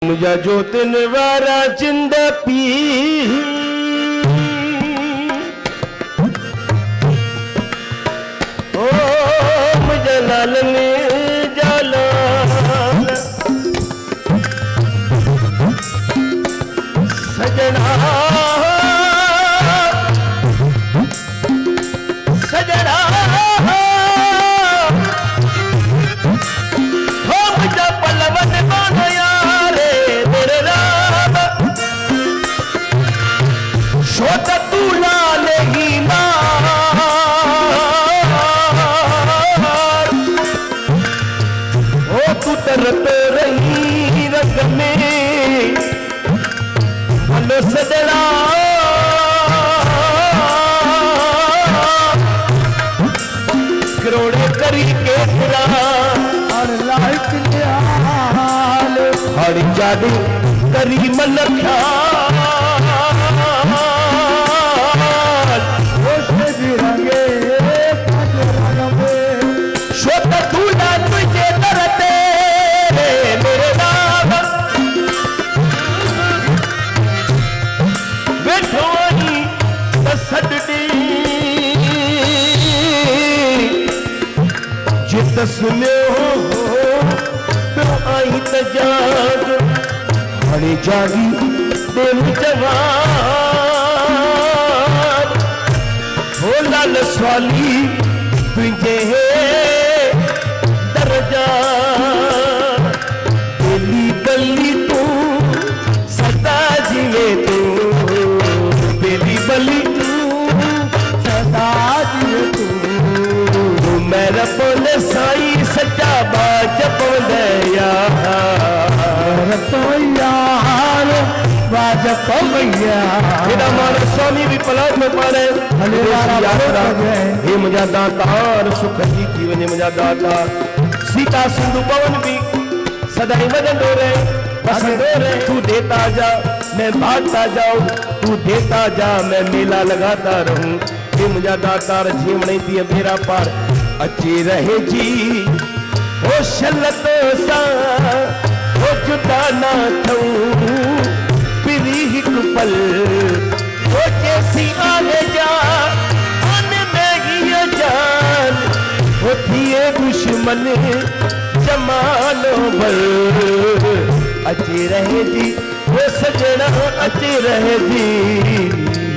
मुझा जोतन वारा जिंद P O मुझा लालन जालाल सजना सजना हो मुझा पलवन बनया रे मेरे राम शोत तू लाल ही मार ओ तू तरत रही रंग में भलो सजना करोड़े करी के और लाइक न्याल हरी जादू करी मन ख्याल रंगे शोत दूल्हा तुझे तरते मेरे नाम बेठोनी सदनी जित सुनो तो आई त जाग हणी जागी दिल जवान हो लाल स्वाली तुझे दर्जा दिली बली तू सदा जीवे तू दिली बली तू सदा जीवे तू मेरा बोल साई सच्चा बाज बोलया तो यार बाज पवैया मेरा मान स्वामी भी पलाट में पारे यात्रा हे मुझा दातार सुख जी की वने मुझा दातार सीता सिंधु पवन भी सदाई मदन हो रहे पसंद हो रहे तू देता जा मैं भागता जाऊं तू देता जा मैं मेला लगाता रहूं हे मुझा दातार जीवने दिए मेरा पार अच्छी रहे जी ओ शलतो सा ओ जुदा ना थऊं पिरी हिक पल ओ कैसी आगे जा मन में ही जान ओ थिए दुश्मन जमानो भर अच्छी रहे जी ओ सजना अच्छी रहे जी